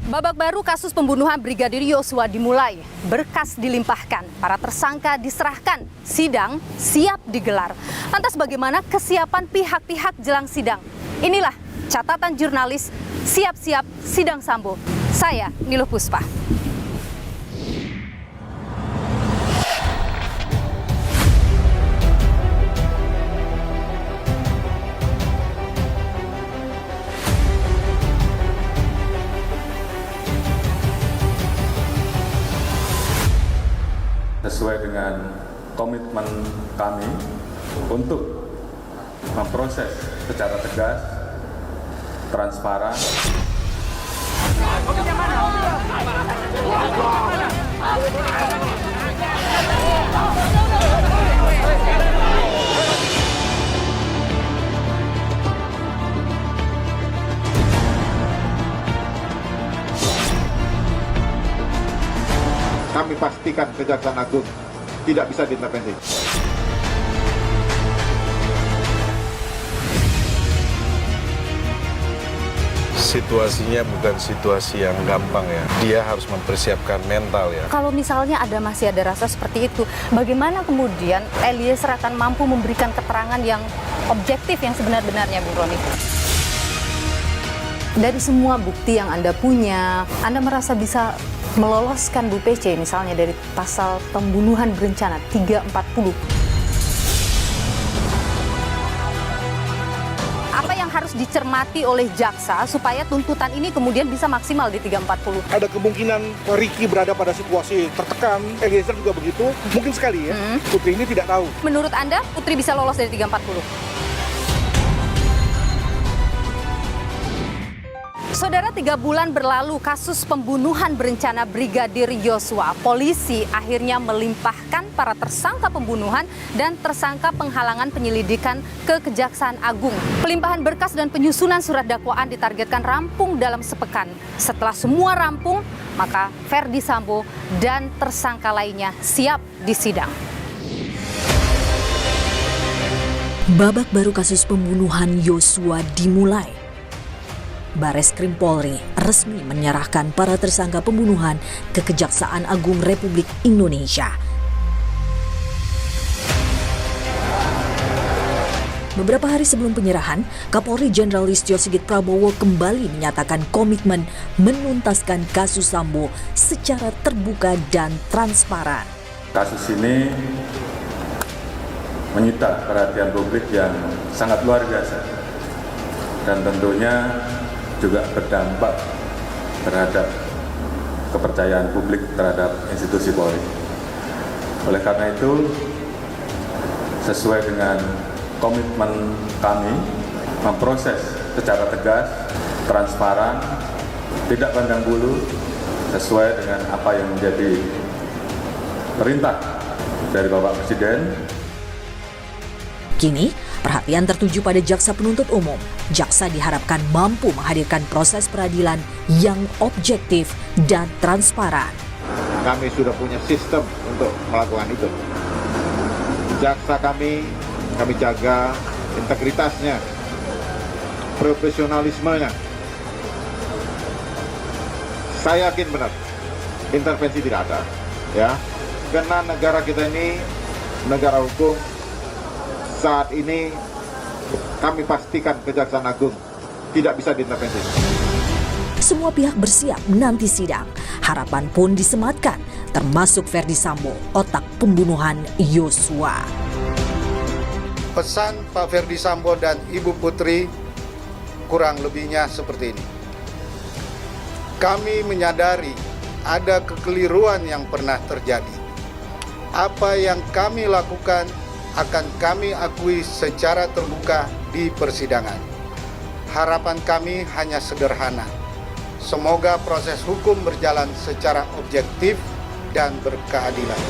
Babak baru kasus pembunuhan Brigadir Yosua dimulai, berkas dilimpahkan, para tersangka diserahkan, sidang siap digelar. Lantas bagaimana kesiapan pihak-pihak jelang sidang? Inilah catatan jurnalis Siap-siap Sidang Sambo. Saya Niluh Puspa. Sesuai dengan komitmen kami untuk memproses secara tegas, transparan. Kami pastikan Kejaksaan Agung tidak bisa diintervensi. Situasinya bukan situasi yang gampang ya. Dia harus mempersiapkan mental ya. Kalau misalnya masih ada rasa seperti itu, bagaimana kemudian Eliezer akan mampu memberikan keterangan yang objektif yang sebenar-benarnya, Bung Roni? Dari semua bukti yang Anda punya, Anda merasa bisa meloloskan Bu PC misalnya dari pasal pembunuhan berencana 340. Apa yang harus dicermati oleh jaksa supaya tuntutan ini kemudian bisa maksimal di 340? Ada kemungkinan Ricky berada pada situasi tertekan, Eliezer juga begitu, mungkin sekali ya. Putri ini tidak tahu. Menurut Anda, Putri bisa lolos dari 340? Saudara, 3 bulan berlalu kasus pembunuhan berencana Brigadir Yosua. Polisi akhirnya melimpahkan para tersangka pembunuhan dan tersangka penghalangan penyelidikan ke Kejaksaan Agung. Pelimpahan berkas dan penyusunan surat dakwaan ditargetkan rampung dalam sepekan. Setelah semua rampung, maka Ferdy Sambo dan tersangka lainnya siap disidang. Babak baru kasus pembunuhan Yosua dimulai. Bareskrim Polri resmi menyerahkan para tersangka pembunuhan ke Kejaksaan Agung Republik Indonesia. Beberapa hari sebelum penyerahan, Kapolri Jenderal Listio Sigit Prabowo kembali menyatakan komitmen menuntaskan kasus Sambo secara terbuka dan transparan. Kasus ini menyita perhatian publik yang sangat luar biasa dan tentunya juga berdampak terhadap kepercayaan publik terhadap institusi Polri. Oleh karena itu, sesuai dengan komitmen kami memproses secara tegas, transparan, tidak pandang bulu, sesuai dengan apa yang menjadi perintah dari Bapak Presiden. Kini, perhatian tertuju pada jaksa penuntut umum. Jaksa diharapkan mampu menghadirkan proses peradilan yang objektif dan transparan. Kami sudah punya sistem untuk melakukan itu. Jaksa kami jaga integritasnya, profesionalismenya. Saya yakin benar, intervensi tidak ada, ya. Karena negara kita ini negara hukum. Saat ini kami pastikan Kejaksaan Agung tidak bisa diintervensi. Semua pihak bersiap menanti sidang. Harapan pun disematkan, termasuk Ferdy Sambo, otak pembunuhan Yosua. Pesan Pak Ferdy Sambo dan Ibu Putri kurang lebihnya seperti ini. Kami menyadari ada kekeliruan yang pernah terjadi. Apa yang kami lakukan akan kami akui secara terbuka di persidangan. Harapan kami hanya sederhana. Semoga proses hukum berjalan secara objektif dan berkeadilan.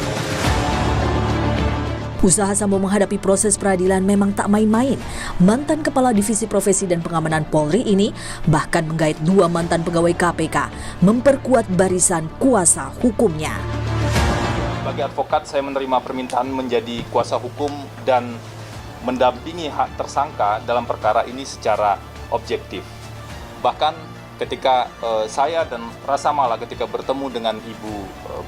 Usaha Sambo menghadapi proses peradilan memang tak main-main. Mantan Kepala Divisi Profesi dan Pengamanan Polri ini bahkan menggait 2 mantan pegawai KPK memperkuat barisan kuasa hukumnya. Sebagai advokat, saya menerima permintaan menjadi kuasa hukum dan mendampingi hak tersangka dalam perkara ini secara objektif. Bahkan ketika saya dan Rasa Mala ketika bertemu dengan Ibu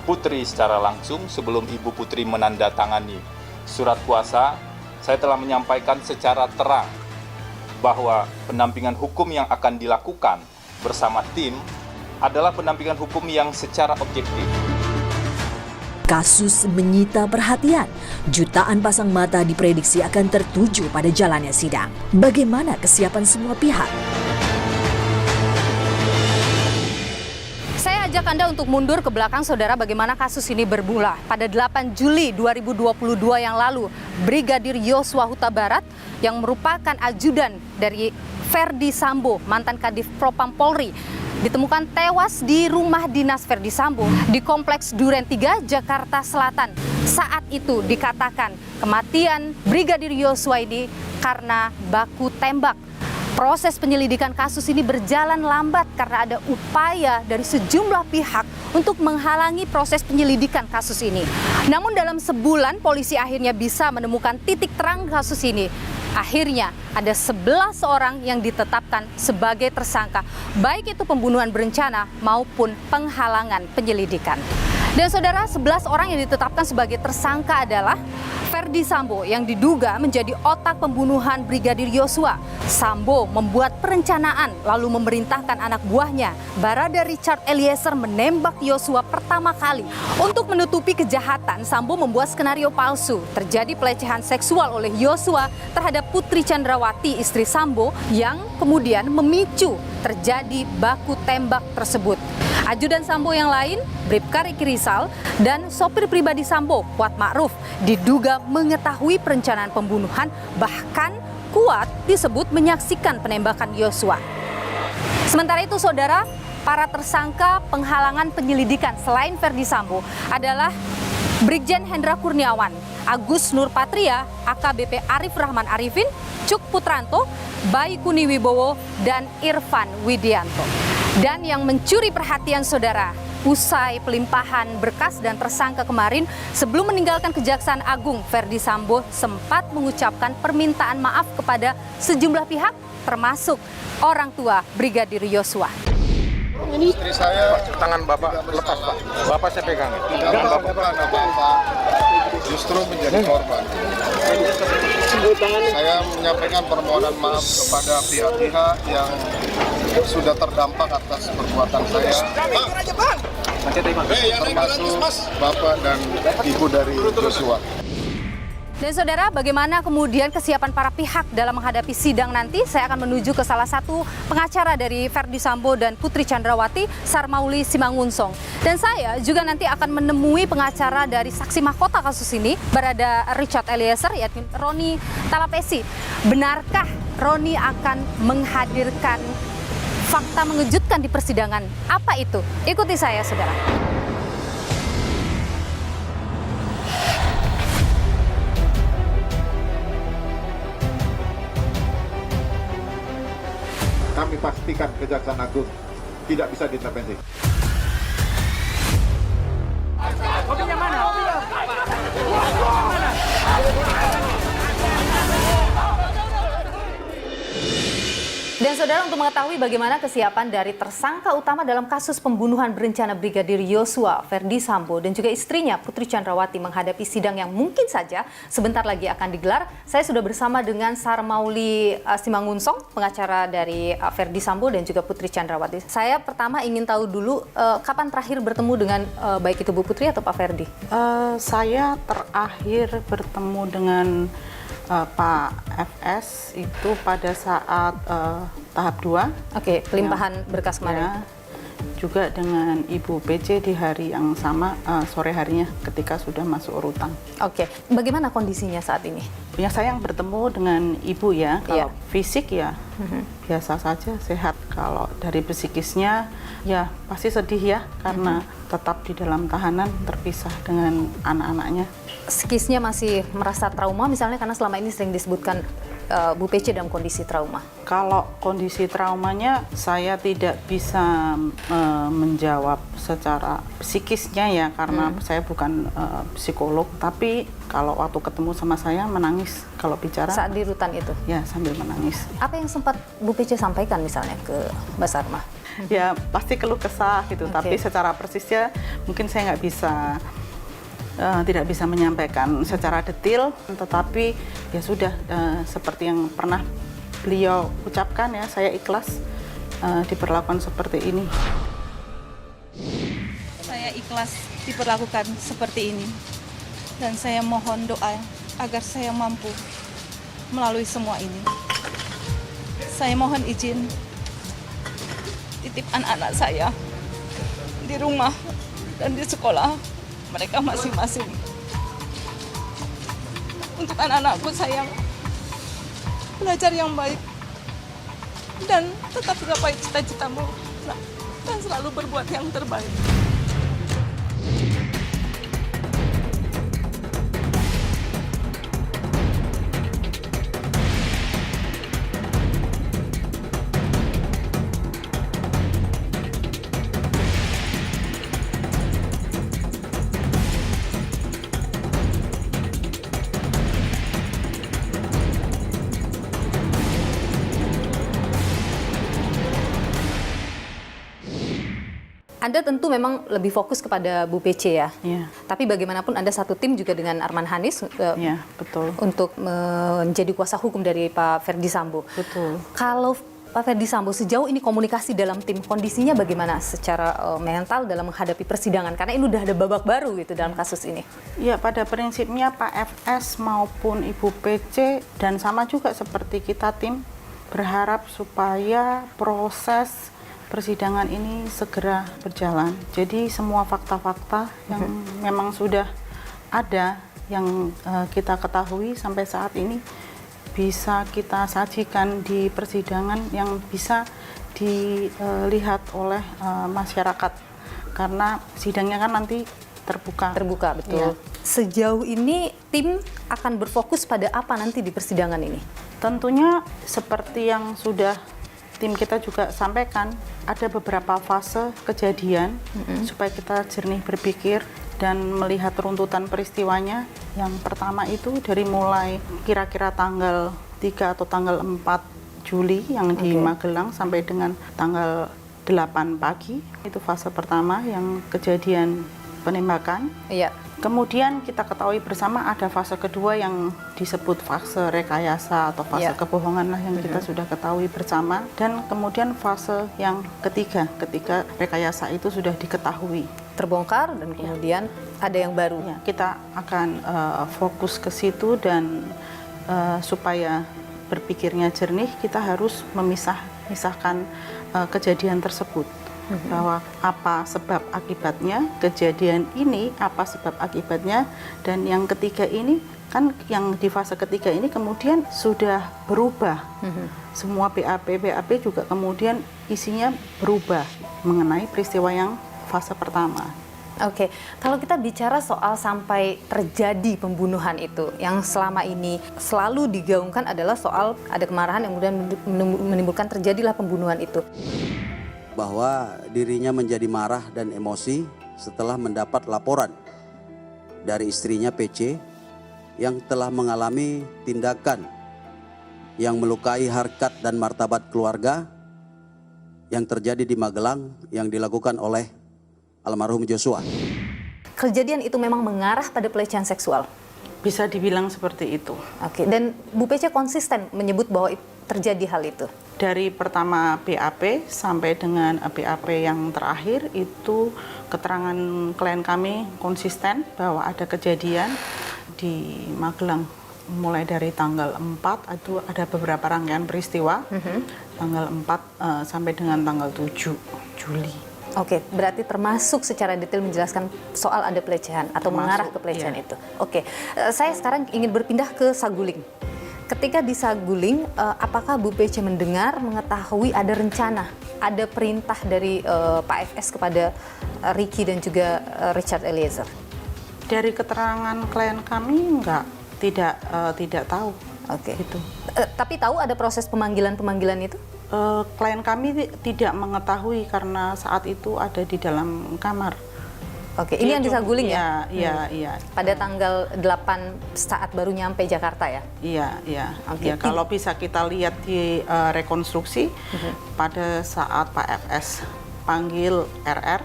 Putri secara langsung sebelum Ibu Putri menandatangani surat kuasa, saya telah menyampaikan secara terang bahwa pendampingan hukum yang akan dilakukan bersama tim adalah pendampingan hukum yang secara objektif. Kasus menyita perhatian. Jutaan pasang mata diprediksi akan tertuju pada jalannya sidang. Bagaimana kesiapan semua pihak? Saya ajak Anda untuk mundur ke belakang, saudara, bagaimana kasus ini bermula. Pada 8 Juli 2022 yang lalu, Brigadir Yosua Huta Barat yang merupakan ajudan dari Verdi Sambo, mantan Kadif Propam Polri, ditemukan tewas di rumah dinas Verdi Sambo di Kompleks Duren 3, Jakarta Selatan. Saat itu dikatakan kematian Brigadir Yosua ini karena baku tembak. Proses penyelidikan kasus ini berjalan lambat karena ada upaya dari sejumlah pihak untuk menghalangi proses penyelidikan kasus ini. Namun dalam sebulan polisi akhirnya bisa menemukan titik terang kasus ini. Akhirnya ada 11 orang yang ditetapkan sebagai tersangka, baik itu pembunuhan berencana maupun penghalangan penyelidikan. Dan saudara, 11 orang yang ditetapkan sebagai tersangka adalah Verdi Sambo yang diduga menjadi otak pembunuhan Brigadir Yosua. Sambo membuat perencanaan lalu memerintahkan anak buahnya, Barada Richard Eliezer, menembak Yosua pertama kali. Untuk menutupi kejahatan, Sambo membuat skenario palsu. Terjadi pelecehan seksual oleh Yosua terhadap Putri Chandrawati, istri Sambo, yang kemudian memicu terjadi baku tembak tersebut. Ajudan Sambo yang lain, Bribka Riki Rizal, dan sopir pribadi Sambo, Kuat Ma'ruf, diduga mengetahui perencanaan pembunuhan, bahkan Kuat disebut menyaksikan penembakan Yosua. Sementara itu, saudara, para tersangka penghalangan penyelidikan selain Verdi Sambo adalah Brigjen Hendra Kurniawan, Agus Nurpatria, AKBP Arif Rahman Arifin, Cuk Putranto, Baikuni Wibowo, dan Irfan Widianto. Dan yang mencuri perhatian saudara, usai pelimpahan berkas dan tersangka kemarin, sebelum meninggalkan Kejaksaan Agung, Verdi Sambo sempat mengucapkan permintaan maaf kepada sejumlah pihak, termasuk orang tua Brigadir Yosua. Istri saya, Tangan Bapak lepas, Pak. Bapak saya pegang. tangan Bapak justru menjadi korban. Saya menyampaikan permohonan maaf kepada pihak-pihak yang sudah terdampak atas perbuatan saya, termasuk Bapak dan Ibu dari Yosua. Dan saudara, bagaimana kemudian kesiapan para pihak dalam menghadapi sidang nanti? Saya akan menuju ke salah satu pengacara dari Verdi Sambo dan Putri Chandrawati, Sarmauli Simangunsong. Dan saya juga nanti akan menemui pengacara dari saksi mahkota kasus ini, Barada Richard Eliezer, yakni Roni Talapesi. Benarkah Roni akan menghadirkan fakta mengejutkan di persidangan? Apa itu? Ikuti saya, saudara. Kami pastikan Kejaksaan Agung tidak bisa diintervensi. Dan saudara, untuk mengetahui bagaimana kesiapan dari tersangka utama dalam kasus pembunuhan berencana Brigadir Yosua, Verdi Sambo, dan juga istrinya Putri Chandrawati menghadapi sidang yang mungkin saja sebentar lagi akan digelar, saya sudah bersama dengan Sarmauli Simangunsong, pengacara dari Verdi Sambo dan juga Putri Chandrawati. Saya pertama ingin tahu dulu, kapan terakhir bertemu dengan baik itu Bu Putri atau Pak Verdi? Saya terakhir bertemu dengan Pak FS itu pada saat tahap 2. Oke, pelimpahan berkas kemarin. Ya, juga dengan Ibu PC di hari yang sama, sore harinya ketika sudah masuk urutan. Oke, bagaimana kondisinya saat ini? Ya, saya yang bertemu dengan Ibu ya, kalau fisik ya biasa saja, sehat. Kalau dari psikisnya ya pasti sedih ya, karena tetap di dalam tahanan terpisah dengan anak-anaknya. Psikisnya masih merasa trauma misalnya, karena selama ini sering disebutkan Bu PC dalam kondisi trauma. Kalau kondisi traumanya saya tidak bisa menjawab secara psikisnya ya, karena saya bukan psikolog, tapi kalau waktu ketemu sama saya menangis kalau bicara. Saat di rutan itu? Ya, sambil menangis. Apa yang sempat Bu PC sampaikan misalnya ke Mbak Sarma? ya pasti keluh kesah gitu. Tapi secara persisnya mungkin saya nggak bisa tidak bisa menyampaikan secara detail, tetapi ya sudah seperti yang pernah beliau ucapkan ya, saya ikhlas diperlakukan seperti ini. Saya ikhlas diperlakukan seperti ini dan saya mohon doa agar saya mampu melalui semua ini. Saya mohon izin titip anak-anak saya di rumah dan di sekolah mereka masing-masing. Untuk anak-anakku saya belajar yang baik dan tetap gapai cita-citamu dan selalu berbuat yang terbaik. Anda tentu memang lebih fokus kepada Bu PC ya. Iya. Tapi bagaimanapun Anda satu tim juga dengan Arman Hanis Iya, betul. untuk menjadi kuasa hukum dari Pak Ferdy Sambo. Betul. Kalau Pak Ferdy Sambo sejauh ini komunikasi dalam tim kondisinya bagaimana secara mental dalam menghadapi persidangan? Karena ini udah ada babak baru gitu dalam kasus ini. Ya, pada prinsipnya Pak FS maupun Ibu PC dan sama juga seperti kita tim berharap supaya proses persidangan ini segera berjalan. Jadi semua fakta-fakta yang memang sudah ada, yang kita ketahui sampai saat ini bisa kita sajikan di persidangan yang bisa dilihat oleh masyarakat. Karena sidangnya kan nanti terbuka. Terbuka, betul. Ya. Sejauh ini tim akan berfokus pada apa nanti di persidangan ini? Tentunya seperti yang sudah tim kita juga sampaikan, ada beberapa fase kejadian supaya kita jernih berpikir dan melihat runtutan peristiwanya. Yang pertama itu dari mulai kira-kira tanggal 3 atau tanggal 4 Juli yang di Magelang sampai dengan tanggal 8 pagi. Itu fase pertama yang kejadian penembakan. Iya. Kemudian kita ketahui bersama ada fase kedua yang disebut fase rekayasa atau fase kebohongan lah yang kita sudah ketahui bersama. Dan kemudian fase yang ketiga ketika rekayasa itu sudah diketahui. Terbongkar dan kemudian ada yang baru. Ya, kita akan fokus ke situ dan supaya berpikirnya jernih kita harus memisahkan kejadian tersebut. Bahwa apa sebab akibatnya kejadian ini, apa sebab akibatnya, dan yang ketiga ini kan yang di fase ketiga ini kemudian sudah berubah. Semua BAP juga kemudian isinya berubah mengenai peristiwa yang fase pertama. Oke, kalau kita bicara soal sampai terjadi pembunuhan itu, yang selama ini selalu digaungkan adalah soal ada kemarahan yang kemudian menimbulkan terjadilah pembunuhan itu. Bahwa dirinya menjadi marah dan emosi setelah mendapat laporan dari istrinya PC yang telah mengalami tindakan yang melukai harkat dan martabat keluarga yang terjadi di Magelang yang dilakukan oleh almarhum Joshua. Kejadian itu memang mengarah pada pelecehan seksual? Bisa dibilang seperti itu. Oke, dan Bu PC konsisten menyebut bahwa terjadi hal itu? Dari pertama BAP sampai dengan BAP yang terakhir itu keterangan klien kami konsisten bahwa ada kejadian di Magelang mulai dari tanggal 4 itu ada beberapa rangkaian peristiwa tanggal 4 sampai dengan tanggal 7 Juli. Oke, berarti termasuk secara detail menjelaskan soal ada pelecehan atau mengarah ke pelecehan itu. Oke, saya sekarang ingin berpindah ke Saguling. Ketika di Saguling, apakah Bu PC mendengar, mengetahui ada rencana, ada perintah dari Pak FS kepada Ricky dan juga Richard Eliezer? Dari keterangan klien kami tidak tahu. Oke. Gitu. Tapi tahu ada proses pemanggilan itu? Klien kami tidak mengetahui karena saat itu ada di dalam kamar. Oke, ini yang di Saguling ya? Iya. Pada tanggal 8 saat baru nyampe Jakarta ya? Iya. Oke. Ya, kalau bisa kita lihat di rekonstruksi, pada saat Pak FS panggil RR,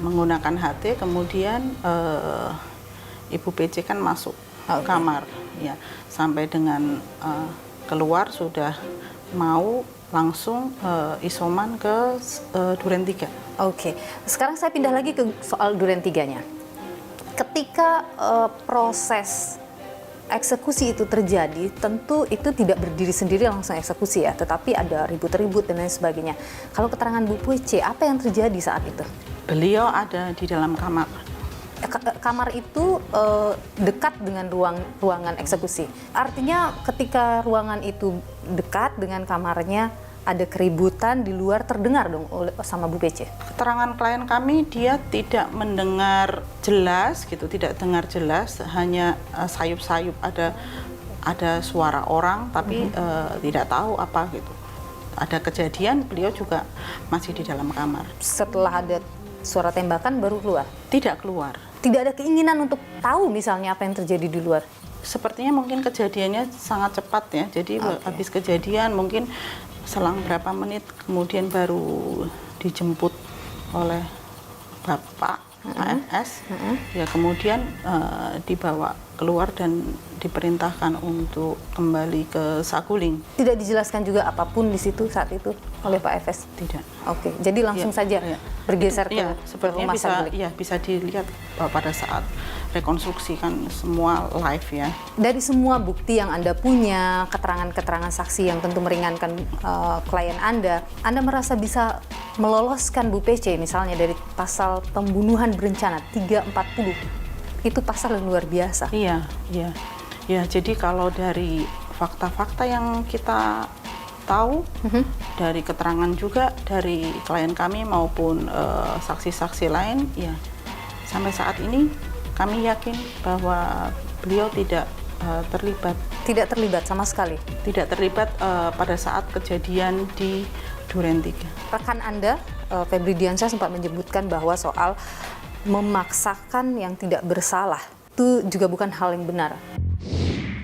menggunakan HT, kemudian Ibu PC kan masuk kamar, ya, sampai dengan keluar sudah mau langsung isoman ke Duren 3. Oke, sekarang saya pindah lagi ke soal Duren 3-nya. Ketika proses eksekusi itu terjadi, tentu itu tidak berdiri sendiri langsung eksekusi ya, tetapi ada ribut-ribut dan lain sebagainya. Kalau keterangan Bu PC, apa yang terjadi saat itu? Beliau ada di dalam kamar. Kamar itu dekat dengan ruangan eksekusi. Artinya ketika ruangan itu dekat dengan kamarnya, ada keributan di luar terdengar dong sama Bu PC. Keterangan klien kami, dia tidak mendengar jelas gitu, tidak dengar jelas, hanya sayup-sayup ada suara orang, tapi tidak tahu apa gitu. Ada kejadian, beliau juga masih di dalam kamar. Setelah ada suara tembakan baru keluar? Tidak keluar. Tidak ada keinginan untuk tahu misalnya apa yang terjadi di luar? Sepertinya mungkin kejadiannya sangat cepat ya, jadi habis kejadian mungkin selang berapa menit kemudian baru dijemput oleh Bapak AFS, ya kemudian dibawa keluar dan diperintahkan untuk kembali ke Saguling. Tidak dijelaskan juga apapun di situ saat itu oleh Pak AFS? Tidak. Oke, jadi langsung saja bergeser ke sepertinya rumah Saguling? bisa dilihat pada saat rekonstruksi kan semua live ya. Dari semua bukti yang Anda punya, keterangan-keterangan saksi yang tentu meringankan klien Anda merasa bisa meloloskan Bu PC misalnya dari pasal pembunuhan berencana 340. Itu pasal yang luar biasa. Iya. Ya, jadi kalau dari fakta-fakta yang kita tahu, dari keterangan juga dari klien kami maupun saksi-saksi lain, ya sampai saat ini kami yakin bahwa beliau tidak terlibat. Tidak terlibat sama sekali? Tidak terlibat pada saat kejadian di Duren 3. Rekan Anda, Febri Diansyah, sempat menyebutkan bahwa soal memaksakan yang tidak bersalah itu juga bukan hal yang benar.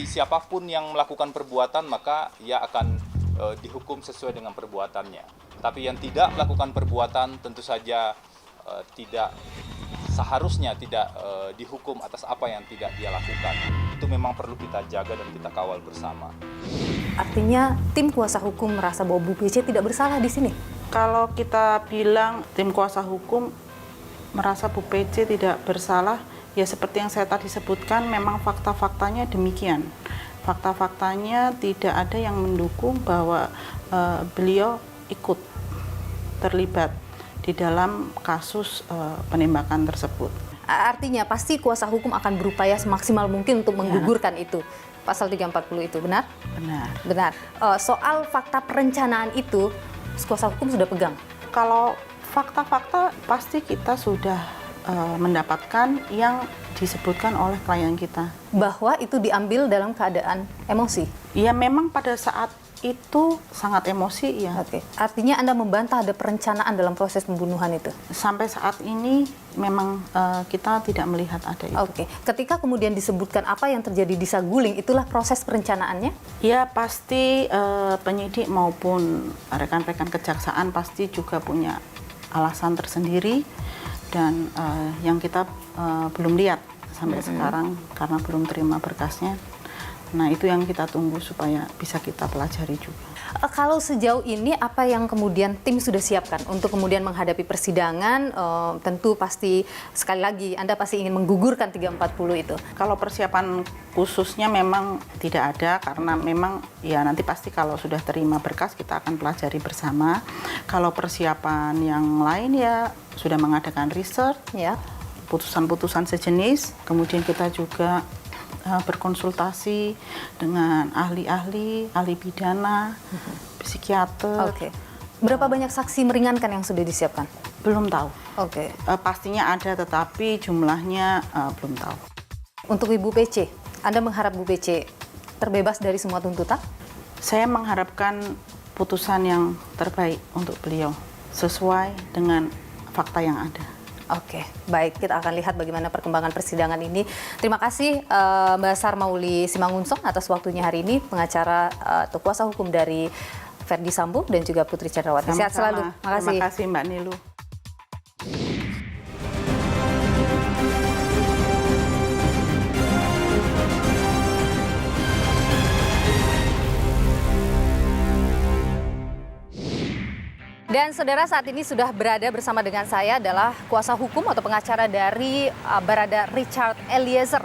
Siapapun yang melakukan perbuatan maka ia akan dihukum sesuai dengan perbuatannya. Tapi yang tidak melakukan perbuatan tentu saja seharusnya tidak dihukum atas apa yang tidak dia lakukan. Itu memang perlu kita jaga dan kita kawal bersama. Artinya tim kuasa hukum merasa bahwa Bu PC tidak bersalah di sini? Kalau kita bilang tim kuasa hukum merasa Bu PC tidak bersalah, ya seperti yang saya tadi sebutkan, memang fakta-faktanya demikian. Fakta-faktanya tidak ada yang mendukung bahwa beliau ikut terlibat di dalam kasus penembakan tersebut. Artinya pasti kuasa hukum akan berupaya semaksimal mungkin untuk menggugurkan itu. Pasal 340 itu, benar? Benar. Soal fakta perencanaan itu, kuasa hukum sudah pegang? Kalau fakta-fakta pasti kita sudah mendapatkan yang disebutkan oleh klien kita. Bahwa itu diambil dalam keadaan emosi? Ya memang pada saat itu sangat emosi ya. Oke. Artinya Anda membantah ada perencanaan dalam proses pembunuhan itu? Sampai saat ini memang kita tidak melihat ada itu. Oke. Ketika kemudian disebutkan apa yang terjadi di Saguling, itulah proses perencanaannya? Ya pasti penyidik maupun rekan-rekan kejaksaan pasti juga punya alasan tersendiri dan yang kita belum lihat sampai sekarang karena belum terima berkasnya. Nah itu yang kita tunggu supaya bisa kita pelajari juga. Kalau sejauh ini apa yang kemudian tim sudah siapkan untuk kemudian menghadapi persidangan? Tentu pasti sekali lagi Anda pasti ingin menggugurkan 340 itu. Kalau persiapan khususnya memang tidak ada karena memang ya nanti pasti kalau sudah terima berkas kita akan pelajari bersama. Kalau persiapan yang lain ya sudah mengadakan research, ya putusan-putusan sejenis. Kemudian kita juga berkonsultasi dengan ahli-ahli, ahli pidana, psikiater. Oke. Berapa banyak saksi meringankan yang sudah disiapkan? Belum tahu. Oke. Pastinya ada, tetapi jumlahnya belum tahu. Untuk Ibu PC, Anda mengharap Bu PC terbebas dari semua tuntutan? Saya mengharapkan putusan yang terbaik untuk beliau, sesuai dengan fakta yang ada. Oke, baik. Kita akan lihat bagaimana perkembangan persidangan ini. Terima kasih Mbak Sar Mauli Simangunsong atas waktunya hari ini, pengacara atau kuasa hukum dari Ferdy Sambo dan juga Putri Chandrawati. Sehat selalu. Terima kasih Mbak Nilu. Dan saudara, saat ini sudah berada bersama dengan saya adalah kuasa hukum atau pengacara dari Barada Richard Eliezer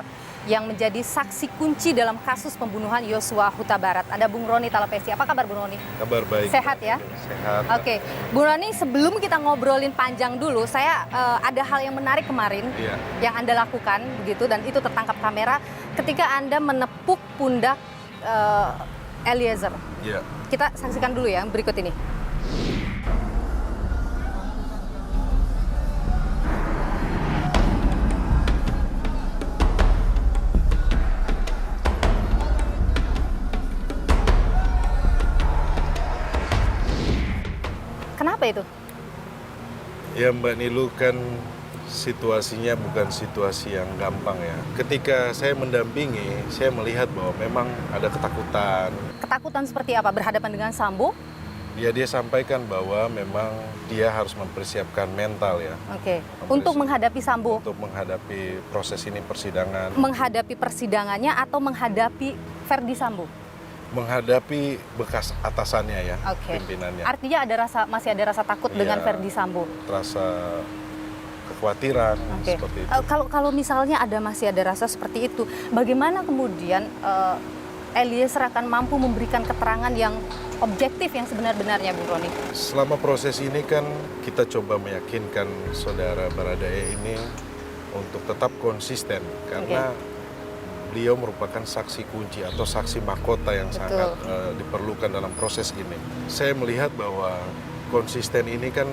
yang menjadi saksi kunci dalam kasus pembunuhan Yosua Huta Barat. Ada Bung Roni Talapesi. Apa kabar Bung Roni? Kabar baik. Sehat ya? Sehat. Oke, Bung Roni, sebelum kita ngobrolin panjang dulu, saya ada hal yang menarik kemarin yang Anda lakukan begitu, dan itu tertangkap kamera ketika Anda menepuk pundak Eliezer. Iya. Kita saksikan dulu ya berikut ini. Kenapa itu? Ya Mbak Nilu, kan situasinya bukan situasi yang gampang ya. Ketika saya mendampingi, saya melihat bahwa memang ada ketakutan. Ketakutan seperti apa? Berhadapan dengan Sambo? Ya, dia sampaikan bahwa memang dia harus mempersiapkan mental ya. Oke. Untuk menghadapi Sambo? Untuk menghadapi proses ini persidangan. Menghadapi persidangannya atau menghadapi Ferdy Sambo? Menghadapi bekas atasannya ya, pimpinannya. Artinya masih ada rasa takut dengan Ferdy Sambo? Rasa kekhawatiran seperti itu. Kalau misalnya masih ada rasa seperti itu, bagaimana kemudian Eliezer akan mampu memberikan keterangan yang objektif yang sebenar-benarnya, Bu Roni? Selama proses ini kan kita coba meyakinkan saudara Baradae ini untuk tetap konsisten karena beliau merupakan saksi kunci atau saksi mahkota yang sangat diperlukan dalam proses ini. Saya melihat bahwa konsisten ini kan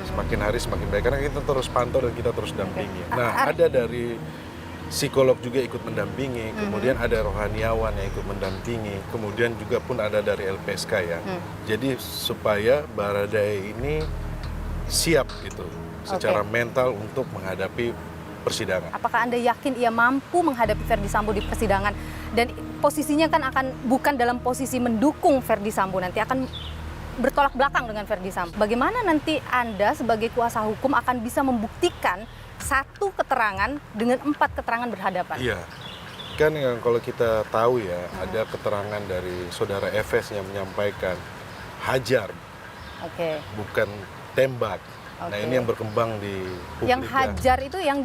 semakin hari semakin baik karena kita terus pantau dan kita terus dampingi. Nah, ada dari psikolog juga ikut mendampingi, kemudian ada rohaniawan yang ikut mendampingi, kemudian juga pun ada dari LPSK ya. Jadi supaya Baradae ini siap gitu secara mental untuk menghadapi persidangan. Apakah Anda yakin ia mampu menghadapi Ferdy Sambo di persidangan? Dan posisinya kan akan bukan dalam posisi mendukung Ferdy Sambo, nanti akan bertolak belakang dengan Ferdy Sambo. Bagaimana nanti Anda sebagai kuasa hukum akan bisa membuktikan satu keterangan dengan 4 keterangan berhadapan? Iya, kan yang kalau kita tahu ya, ada keterangan dari saudara Efes yang menyampaikan hajar, bukan tembak. Nah, ini yang berkembang di publik. Yang hajar itu yang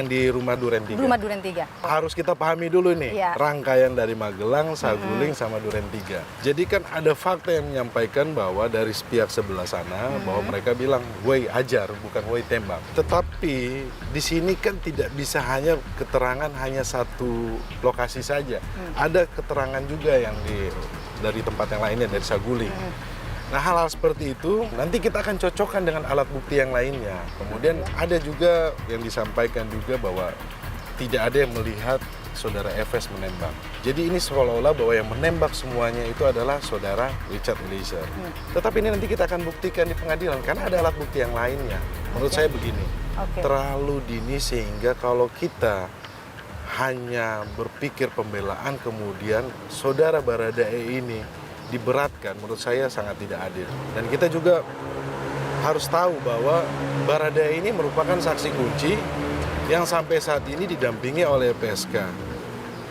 di Rumah Duren 3. Rumah Duren 3. Harus kita pahami dulu nih, rangkaian dari Magelang, Saguling, sama Duren 3. Jadi kan ada fakta yang menyampaikan bahwa dari pihak sebelah sana, bahwa mereka bilang, woi hajar, bukan woi tembak. Tetapi di sini kan tidak bisa hanya keterangan hanya satu lokasi saja. Ada keterangan juga yang dari tempat yang lainnya, dari Saguling. Nah, hal-hal seperti itu nanti kita akan cocokkan dengan alat bukti yang lainnya. Kemudian ada juga yang disampaikan juga bahwa tidak ada yang melihat saudara Efes menembak. Jadi ini seolah-olah bahwa yang menembak semuanya itu adalah saudara Richard Eliezer. Tetapi ini nanti kita akan buktikan di pengadilan karena ada alat bukti yang lainnya. Menurut saya begini, terlalu dini sehingga kalau kita hanya berpikir pembelaan kemudian saudara Baradae ini diberatkan, menurut saya sangat tidak adil. Dan kita juga harus tahu bahwa Baradae ini merupakan saksi kunci yang sampai saat ini didampingi oleh LPSK.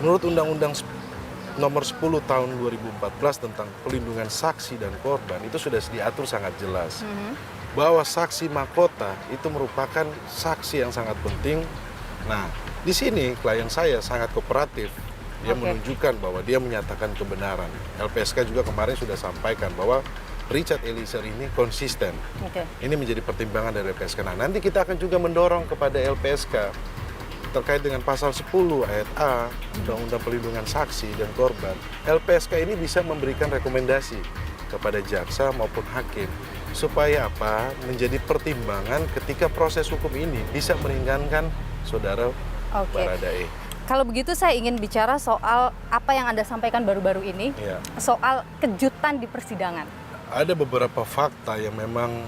Menurut Undang-Undang Nomor 10 Tahun 2014 tentang Pelindungan Saksi dan Korban, itu sudah diatur sangat jelas bahwa saksi mahkota itu merupakan saksi yang sangat penting. Nah, di sini klien saya sangat kooperatif. Dia menunjukkan bahwa dia menyatakan kebenaran. LPSK juga kemarin sudah sampaikan bahwa Richard Eliezer ini konsisten. Ini menjadi pertimbangan dari LPSK. Nah, nanti kita akan juga mendorong kepada LPSK terkait dengan pasal 10 ayat A Undang-Undang Perlindungan Saksi dan Korban. LPSK ini bisa memberikan rekomendasi kepada jaksa maupun hakim supaya apa? Menjadi pertimbangan ketika proses hukum ini bisa meringankan saudara Baradae. Kalau begitu saya ingin bicara soal apa yang Anda sampaikan baru-baru ini, soal kejutan di persidangan. Ada beberapa fakta yang memang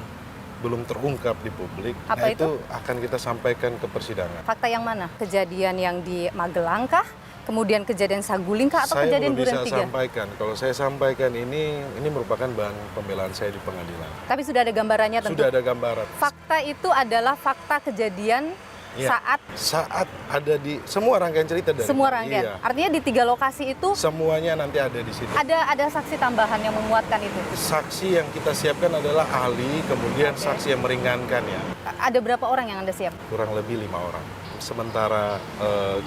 belum terungkap di publik. Apa itu akan kita sampaikan ke persidangan. Fakta yang mana? Kejadian yang di Magelang kah? Kemudian kejadian Saguling kah? Atau Saya kejadian belum bisa Duren 3? sampaikan. Kalau saya sampaikan ini merupakan bahan pembelaan saya di pengadilan. Tapi sudah ada gambarannya tentu? Sudah ada gambaran. Fakta itu adalah fakta kejadian saat ada di semua rangkaian cerita dari semua rangkaian. Iya. Artinya di 3 lokasi itu semuanya nanti ada di situ. Ada saksi tambahan yang menguatkan itu. Saksi yang kita siapkan adalah ahli, kemudian saksi yang meringankan ya. Ada berapa orang yang Anda siap? Kurang lebih 5 orang. Sementara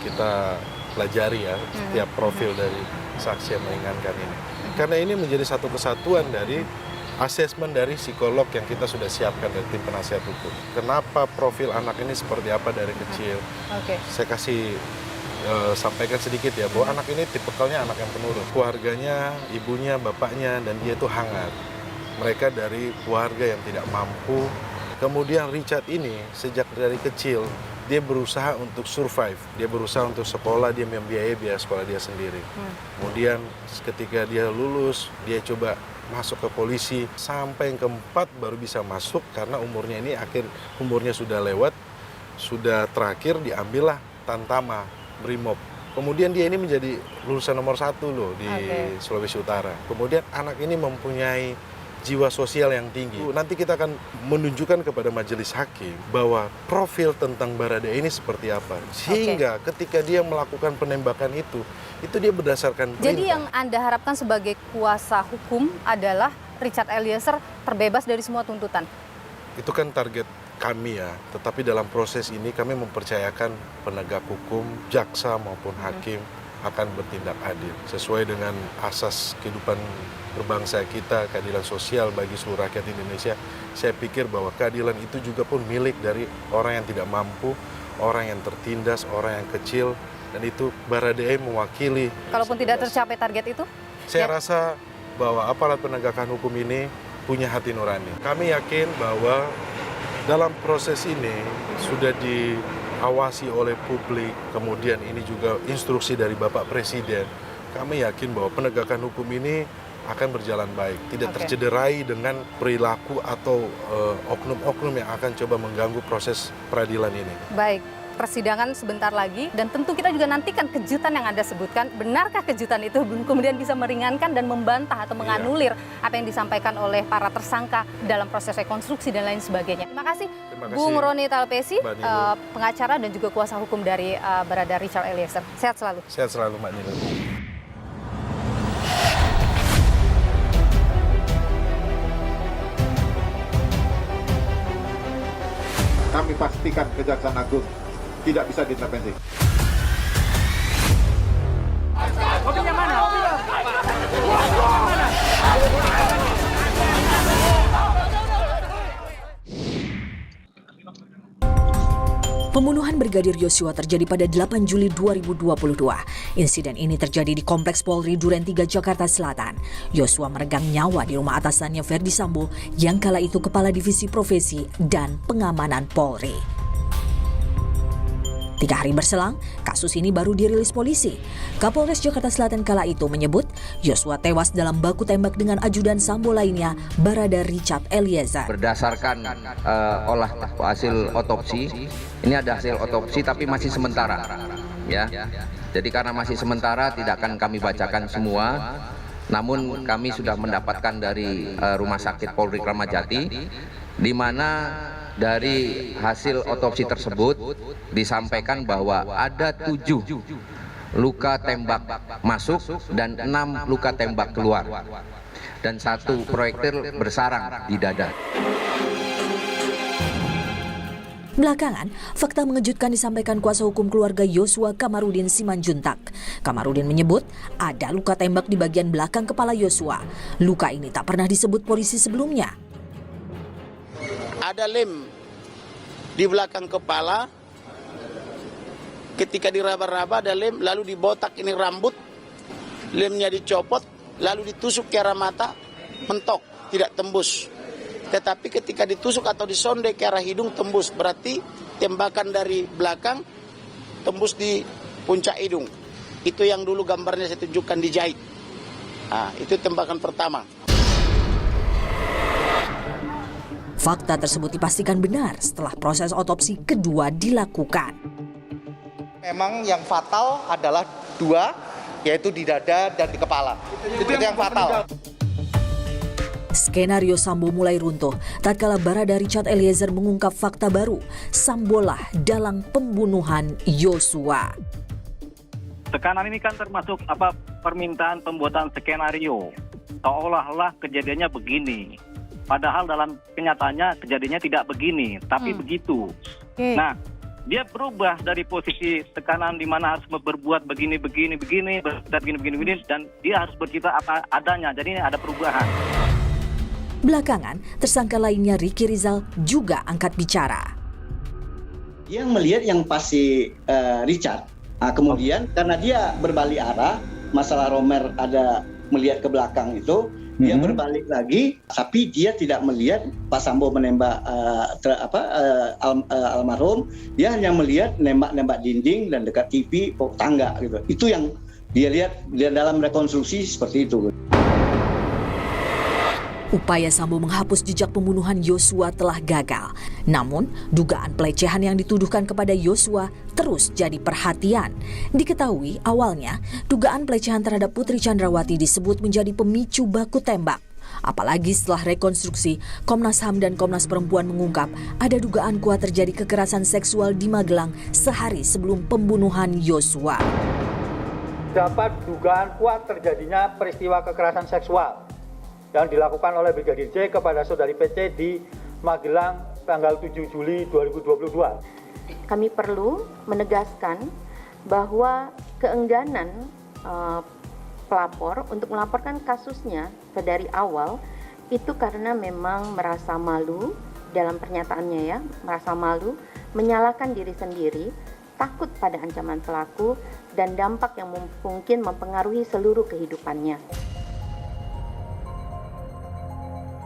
kita pelajari ya setiap profil dari saksi yang meringankan ini. Karena ini menjadi satu kesatuan dari asesmen dari psikolog yang kita sudah siapkan dari tim penasihat hukum. Kenapa profil anak ini seperti apa dari kecil? Saya kasih sampaikan sedikit ya, bahwa anak ini tipikalnya anak yang penurut. Keluarganya, ibunya, bapaknya, dan dia itu hangat. Mereka dari keluarga yang tidak mampu. Kemudian Richard ini sejak dari kecil, dia berusaha untuk survive. Dia berusaha untuk sekolah, dia membiayai biaya sekolah dia sendiri. Kemudian ketika dia lulus, dia coba masuk ke polisi, sampai yang keempat baru bisa masuk karena umurnya sudah lewat, sudah terakhir diambillah Tantama, Brimob. Kemudian dia ini menjadi lulusan nomor 1 loh di Sulawesi Utara. Kemudian anak ini mempunyai jiwa sosial yang tinggi. Nanti kita akan menunjukkan kepada majelis hakim bahwa profil tentang Baradae ini seperti apa. Sehingga ketika dia melakukan penembakan itu dia berdasarkan perintah. Jadi yang Anda harapkan sebagai kuasa hukum adalah Richard Eliezer terbebas dari semua tuntutan? Itu kan target kami ya, tetapi dalam proses ini kami mempercayakan penegak hukum, jaksa maupun hakim akan bertindak adil sesuai dengan asas kehidupan berbangsa kita, keadilan sosial bagi seluruh rakyat Indonesia. Saya pikir bahwa keadilan itu juga pun milik dari orang yang tidak mampu, orang yang tertindas, orang yang kecil, dan itu Baradae mewakili. Kalaupun tidak tercapai target itu? Saya rasa bahwa aparat penegakan hukum ini punya hati nurani. Kami yakin bahwa dalam proses ini sudah diawasi oleh publik, kemudian ini juga instruksi dari Bapak Presiden. Kami yakin bahwa penegakan hukum ini akan berjalan baik, tidak tercederai dengan perilaku atau oknum-oknum yang akan coba mengganggu proses peradilan ini. Baik, persidangan sebentar lagi, dan tentu kita juga nantikan kejutan yang Anda sebutkan. Benarkah kejutan itu kemudian bisa meringankan dan membantah atau menganulir apa yang disampaikan oleh para tersangka dalam proses rekonstruksi dan lain sebagainya. Terima kasih Bung Roni Talpesi, pengacara dan juga kuasa hukum dari Barada Richard Eliezer. Sehat selalu. Sehat selalu Mbak Nilo. Kami pastikan Kejaksaan Agung tidak bisa diintervensi. Kopinya mana? Pembunuhan Brigadir Yosua terjadi pada 8 Juli 2022. Insiden ini terjadi di Kompleks Polri Duren 3, Jakarta Selatan. Yosua meregang nyawa di rumah atasannya Verdi Sambo yang kala itu Kepala Divisi Profesi dan Pengamanan Polri. 3 hari berselang, kasus ini baru dirilis polisi. Kapolres Jakarta Selatan kala itu menyebut Yosua tewas dalam baku tembak dengan ajudan Sambo lainnya, Barada Richard Eliezer. Berdasarkan hasil otopsi, ini ada hasil otopsi tapi masih sementara, ya. Jadi karena masih sementara tidak akan kami bacakan semua. Namun kami sudah mendapatkan dari Rumah Sakit Polri Kramat Jati, di mana dari hasil otopsi tersebut disampaikan bahwa ada 7 luka tembak masuk dan 6 luka tembak keluar, dan 1 proyektil bersarang di dada. Belakangan, fakta mengejutkan disampaikan kuasa hukum keluarga Yosua, Kamarudin Simanjuntak. Kamarudin menyebut ada luka tembak di bagian belakang kepala Yosua. Luka ini tak pernah disebut polisi sebelumnya. Ada lem di belakang kepala, ketika diraba-raba ada lem, lalu dibotak ini rambut, lemnya dicopot, lalu ditusuk ke arah mata, mentok, tidak tembus. Tetapi ketika ditusuk atau disonde ke arah hidung tembus, berarti tembakan dari belakang tembus di puncak hidung. Itu yang dulu gambarnya saya tunjukkan dijahit. Nah, itu tembakan pertama. Fakta tersebut dipastikan benar setelah proses otopsi kedua dilakukan. Memang yang fatal adalah 2, yaitu di dada dan di kepala. Itu yang fatal. Skenario Sambo mulai runtuh tatkala Barada Richard Eliezer mengungkap fakta baru, Sambolah dalang pembunuhan Yosua. Tekanan ini kan termasuk permintaan pembuatan skenario. Seolah-olah kejadiannya begini. Padahal dalam kenyataannya kejadiannya tidak begini, tapi begitu. Nah, dia berubah dari posisi tekanan di mana harus berbuat begini, dan dia harus berkita apa adanya. Jadi ini ada perubahan. Belakangan, tersangka lainnya Ricky Rizal juga angkat bicara. Dia melihat yang pasti Richard. Kemudian karena dia berbalik arah, masalah Romer ada melihat ke belakang itu, dia berbalik lagi, tapi dia tidak melihat Pak Sambo menembak almarhum. Dia hanya melihat nembak dinding dan dekat TV tangga gitu. Itu yang dia lihat dalam rekonstruksi seperti itu. Upaya Sambo menghapus jejak pembunuhan Yosua telah gagal. Namun, dugaan pelecehan yang dituduhkan kepada Yosua terus jadi perhatian. Diketahui awalnya, dugaan pelecehan terhadap Putri Chandrawati disebut menjadi pemicu baku tembak. Apalagi setelah rekonstruksi, Komnas HAM dan Komnas Perempuan mengungkap ada dugaan kuat terjadi kekerasan seksual di Magelang sehari sebelum pembunuhan Yosua. Dapat dugaan kuat terjadinya peristiwa kekerasan seksual yang dilakukan oleh Brigadir J kepada saudari PC di Magelang tanggal 7 Juli 2022. Kami perlu menegaskan bahwa keengganan pelapor untuk melaporkan kasusnya dari awal itu karena memang merasa malu dalam pernyataannya ya, merasa malu, menyalahkan diri sendiri, takut pada ancaman pelaku dan dampak yang mungkin mempengaruhi seluruh kehidupannya.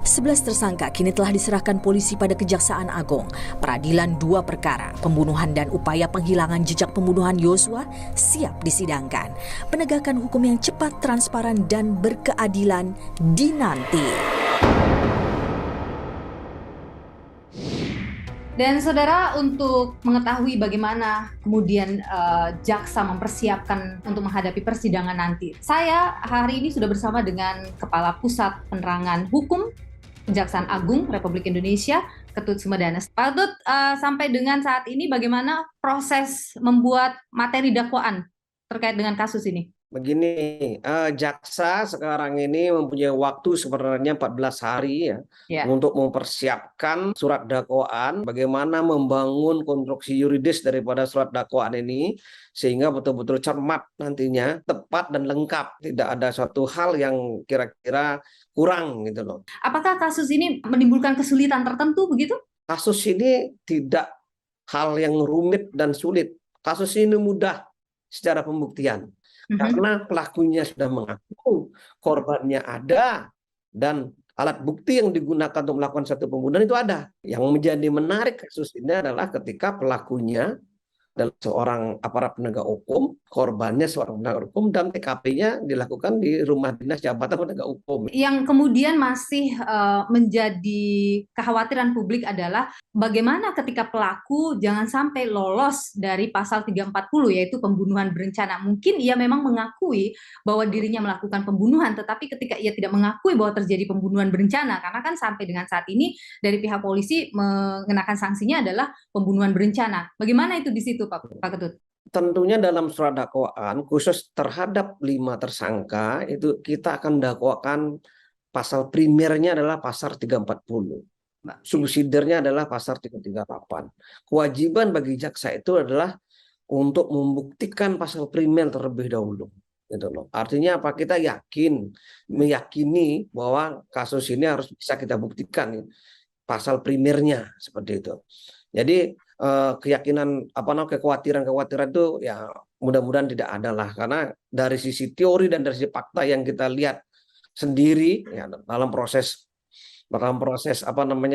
11 tersangka kini telah diserahkan polisi pada Kejaksaan Agung. Peradilan 2 perkara, pembunuhan dan upaya penghilangan jejak pembunuhan Yosua siap disidangkan. Penegakan hukum yang cepat, transparan, dan berkeadilan dinanti. Dan saudara, untuk mengetahui bagaimana kemudian jaksa mempersiapkan untuk menghadapi persidangan nanti, saya hari ini sudah bersama dengan Kepala Pusat Penerangan Hukum Kejaksaan Agung Republik Indonesia, Ketut Sumedana. Pak Ketut, sampai dengan saat ini bagaimana proses membuat materi dakwaan terkait dengan kasus ini? Begini, jaksa sekarang ini mempunyai waktu sebenarnya 14 hari untuk mempersiapkan surat dakwaan, bagaimana membangun konstruksi yuridis daripada surat dakwaan ini sehingga betul-betul cermat nantinya, tepat dan lengkap, tidak ada suatu hal yang kira-kira kurang gitu loh. Apakah kasus ini menimbulkan kesulitan tertentu begitu? Kasus ini tidak hal yang rumit dan sulit. Kasus ini mudah secara pembuktian. Karena pelakunya sudah mengaku, korbannya ada, dan alat bukti yang digunakan untuk melakukan satu pembunuhan itu ada. Yang menjadi menarik kasus ini adalah ketika pelakunya adalah seorang aparat penegak hukum, korbannya seorang penegak hukum, dan TKP-nya dilakukan di rumah dinas jabatan penegak hukum. Yang kemudian masih menjadi kekhawatiran publik adalah bagaimana ketika pelaku jangan sampai lolos dari pasal 340, yaitu pembunuhan berencana. Mungkin ia memang mengakui bahwa dirinya melakukan pembunuhan, tetapi ketika ia tidak mengakui bahwa terjadi pembunuhan berencana, karena kan sampai dengan saat ini dari pihak polisi mengenakan sanksinya adalah pembunuhan berencana. Bagaimana itu di situ, Pak Ketut? Tentunya dalam surat dakwaan khusus terhadap 5 tersangka itu kita akan dakwakan pasal primernya adalah pasal 340. Subsidiarnya adalah pasal 338. Kewajiban bagi jaksa itu adalah untuk membuktikan pasal primer terlebih dahulu. Gitu loh. Artinya apa? Kita meyakini bahwa kasus ini harus bisa kita buktikan pasal primernya seperti itu. Jadi keyakinan kekhawatiran itu ya mudah-mudahan tidak ada lah, karena dari sisi teori dan dari sisi fakta yang kita lihat sendiri ya, dalam proses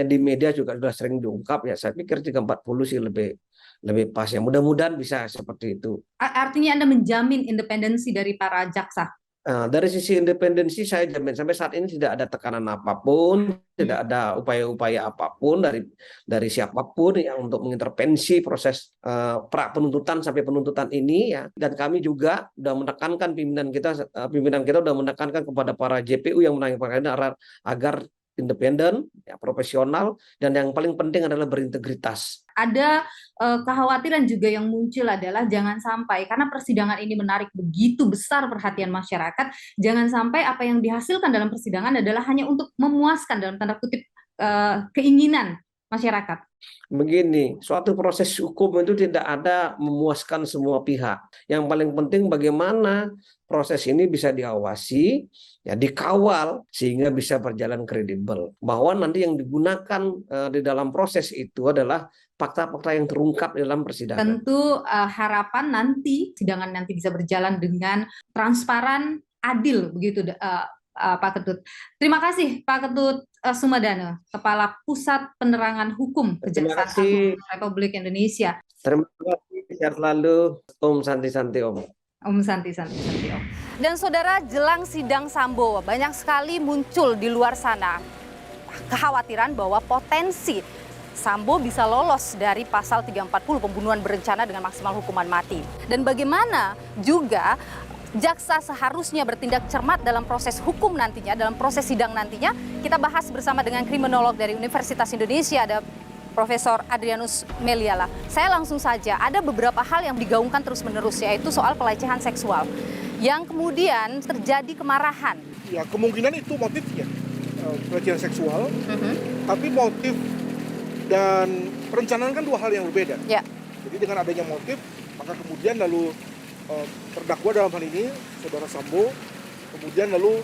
di media juga sudah sering diungkap ya, saya pikir 340 sih lebih pas ya, mudah-mudahan bisa seperti itu. Artinya Anda menjamin independensi dari para jaksa? Dari sisi independensi saya jamin sampai saat ini tidak ada tekanan apapun, tidak ada upaya-upaya apapun dari siapapun yang untuk mengintervensi proses pra penuntutan sampai penuntutan ini ya. Dan kami juga sudah menekankan pimpinan kita sudah menekankan kepada para JPU yang menangani perkara ini agar independen, ya, profesional, dan yang paling penting adalah berintegritas. Ada kekhawatiran juga yang muncul adalah jangan sampai, karena persidangan ini menarik begitu besar perhatian masyarakat, jangan sampai apa yang dihasilkan dalam persidangan adalah hanya untuk memuaskan dalam tanda kutip keinginan masyarakat. Begini, suatu proses hukum itu tidak ada memuaskan semua pihak. Yang paling penting bagaimana proses ini bisa diawasi, ya dikawal sehingga bisa berjalan kredibel. Bahwa nanti yang digunakan di dalam proses itu adalah fakta-fakta yang terungkap dalam persidangan. Tentu harapan nanti sidangan nanti bisa berjalan dengan transparan, adil begitu Pak Ketut. Terima kasih Pak Ketut Sumedana, Kepala Pusat Penerangan Hukum Kejaksaan Agung Republik Indonesia. Terima kasih, sehat selalu. Om Santi Om. Om Santi Om. Dan saudara, jelang sidang Sambo banyak sekali muncul di luar sana kekhawatiran bahwa potensi Sambo bisa lolos dari pasal 340 pembunuhan berencana dengan maksimal hukuman mati. Dan bagaimana juga jaksa seharusnya bertindak cermat dalam proses hukum nantinya, dalam proses sidang nantinya. Kita bahas bersama dengan kriminolog dari Universitas Indonesia, ada Profesor Adrianus Meliala. Saya langsung saja, ada beberapa hal yang digaungkan terus-menerus, yaitu soal pelecehan seksual yang kemudian terjadi kemarahan. Ya, kemungkinan itu motifnya pelecehan seksual, tapi motif dan perencanaan kan dua hal yang berbeda. Ya. Jadi dengan adanya motif, maka kemudian lalu terdakwa dalam hal ini saudara Sambo kemudian lalu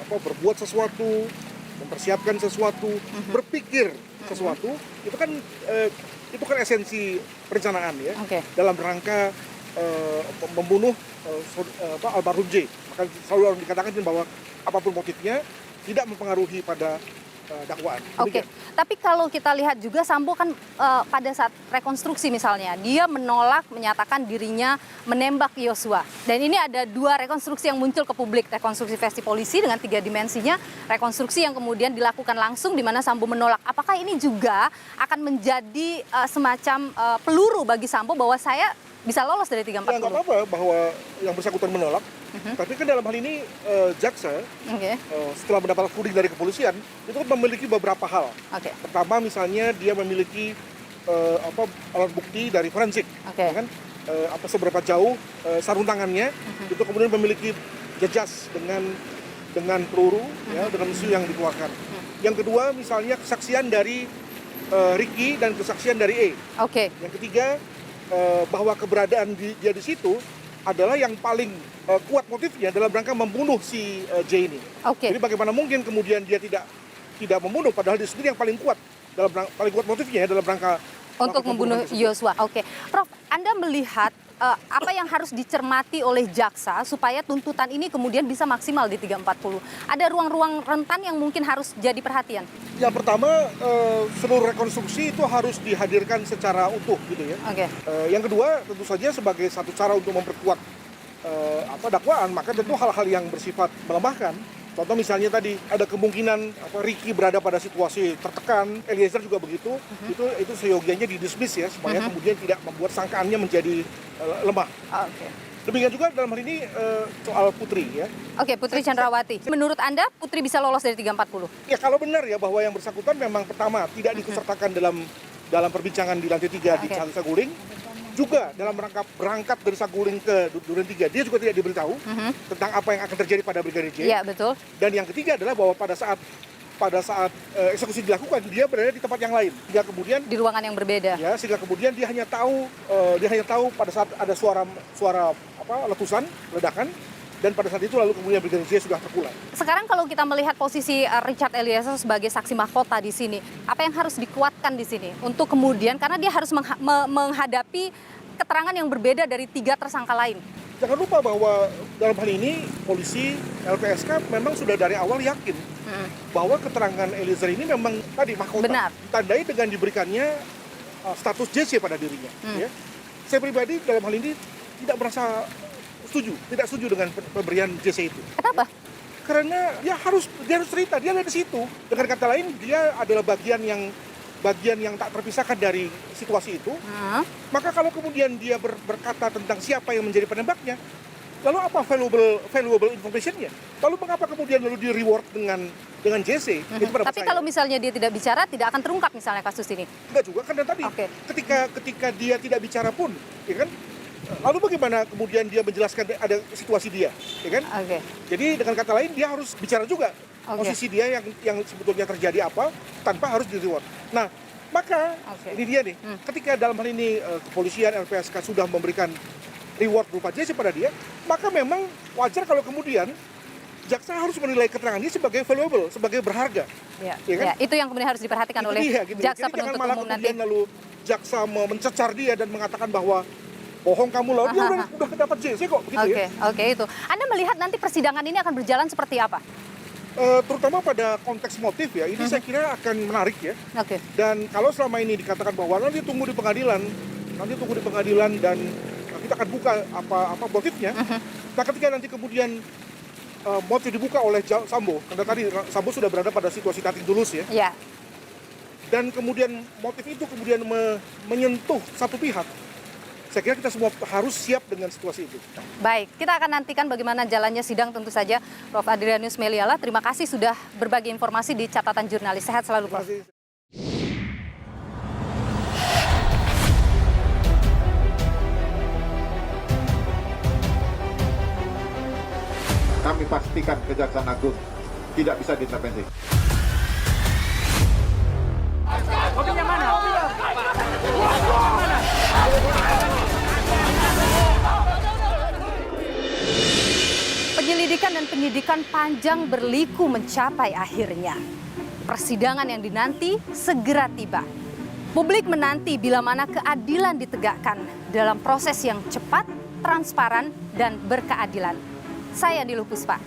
berbuat sesuatu, mempersiapkan sesuatu, berpikir sesuatu, itu kan esensi perencanaan ya. Dalam rangka membunuh almarhum J. Maka selalu dikatakan bahwa apapun motifnya tidak mempengaruhi pada dakwaan. Tapi kalau kita lihat juga Sambo kan pada saat rekonstruksi misalnya, dia menolak menyatakan dirinya menembak Yosua. Dan ini ada dua rekonstruksi yang muncul ke publik, rekonstruksi versi polisi dengan 3 dimensinya, rekonstruksi yang kemudian dilakukan langsung di mana Sambo menolak. Apakah ini juga akan menjadi semacam peluru bagi Sambo bahwa saya bisa lolos dari 340? Ya, nggak apa-apa bahwa yang bersangkutan menolak. Tapi kan dalam hal ini jaksa setelah mendapat kuding dari kepolisian itu kan memiliki beberapa hal. Pertama misalnya dia memiliki alat bukti dari forensik, kan? Seberapa jauh sarung tangannya itu kemudian memiliki jejas dengan peluru, ya, dengan musuh yang dikeluarkan. Yang kedua misalnya kesaksian dari Ricky dan kesaksian dari E. Yang ketiga bahwa keberadaan dia di situ adalah yang paling kuat motifnya dalam rangka membunuh si J ini. Jadi bagaimana mungkin kemudian dia tidak membunuh padahal dia sendiri yang paling kuat motifnya dalam rangka untuk membunuh Yosua. Prof, Anda melihat apa yang harus dicermati oleh jaksa supaya tuntutan ini kemudian bisa maksimal di 340? Ada ruang-ruang rentan yang mungkin harus jadi perhatian? Yang pertama, seluruh rekonstruksi itu harus dihadirkan secara utuh gitu ya. Yang kedua, tentu saja sebagai satu cara untuk memperkuat dakwaan, maka tentu hal-hal yang bersifat melemahkan. Contoh misalnya tadi ada kemungkinan Ricky berada pada situasi tertekan, Eliezer juga begitu, itu seyogianya didismiss ya supaya kemudian tidak membuat sangkaannya menjadi lemah. Demikian juga dalam hal ini soal Putri ya. Putri Chandrawati. Menurut Anda Putri bisa lolos dari 340? Ya kalau benar ya bahwa yang bersangkutan memang pertama tidak diikutsertakan dalam perbincangan di lantai 3 di Saguling. Juga dalam rangka berangkat dari Saguling ke Duren 3, dia juga tidak diberitahu tentang apa yang akan terjadi pada Brigadir J. Iya, betul. Dan yang ketiga adalah bahwa pada saat eksekusi dilakukan, dia berada di tempat yang lain. Sehingga kemudian di ruangan yang berbeda. Ya, sehingga kemudian dia hanya tahu pada saat ada suara letusan, ledakan. Dan pada saat itu lalu kemudian Brigadir J sudah terpulang. Sekarang kalau kita melihat posisi Richard Eliezer sebagai saksi mahkota di sini, apa yang harus dikuatkan di sini untuk kemudian karena dia harus menghadapi keterangan yang berbeda dari 3 tersangka lain. Jangan lupa bahwa dalam hal ini polisi LPSK memang sudah dari awal yakin bahwa keterangan Eliezer ini memang tadi mahkota ditandai dengan diberikannya status JC pada dirinya. Ya. Saya pribadi dalam hal ini tidak merasa tidak setuju dengan pemberian JC itu. Kenapa? Karena dia harus cerita, dia ada di situ. Dengan kata lain, dia adalah bagian yang tak terpisahkan dari situasi itu. Maka kalau kemudian dia berkata tentang siapa yang menjadi penembaknya, lalu apa valuable information-nya? Lalu mengapa kemudian lalu di reward dengan JC? Tapi kalau misalnya dia tidak bicara, tidak akan terungkap misalnya kasus ini? Enggak juga, kan dan tadi ketika dia tidak bicara pun, ya kan? Lalu bagaimana kemudian dia menjelaskan ada situasi dia, ya kan? Jadi dengan kata lain dia harus bicara juga posisi dia yang sebetulnya terjadi apa tanpa harus di reward. Nah, maka ini dia nih, ketika dalam hal ini kepolisian LPSK sudah memberikan reward berupa JC pada dia, maka memang wajar kalau kemudian jaksa harus menilai keterangan dia sebagai valuable, sebagai berharga. Ya, kan? Itu yang kemudian harus diperhatikan oleh jaksa penuntut umum nanti. Lalu jaksa mencecar dia dan mengatakan bahwa bohong kamu, lalu dia udah dapat JC kok, begitu ya. Oke, itu. Anda melihat nanti persidangan ini akan berjalan seperti apa? Terutama pada konteks motif ya, ini saya kira akan menarik ya. Dan kalau selama ini dikatakan bahwa nanti tunggu di pengadilan dan kita akan buka apa motifnya. Nah, ketika nanti kemudian motif dibuka oleh Sambo, karena tadi Sambo sudah berada pada situasi nothing tulus ya. Dan kemudian motif itu kemudian menyentuh satu pihak. Saya kira kita semua harus siap dengan situasi itu. Baik, kita akan nantikan bagaimana jalannya sidang tentu saja. Prof. Adrianus Meliala, terima kasih sudah berbagi informasi di Catatan Jurnalis. Sehat selalu, Prof. Kami pastikan Kejaksaan Agung tidak bisa diintervensi. Kopinya mana? Penyelidikan dan penyidikan panjang berliku mencapai akhirnya. Persidangan yang dinanti segera tiba. Publik menanti bila mana keadilan ditegakkan dalam proses yang cepat, transparan, dan berkeadilan. Saya Diluh Puspa.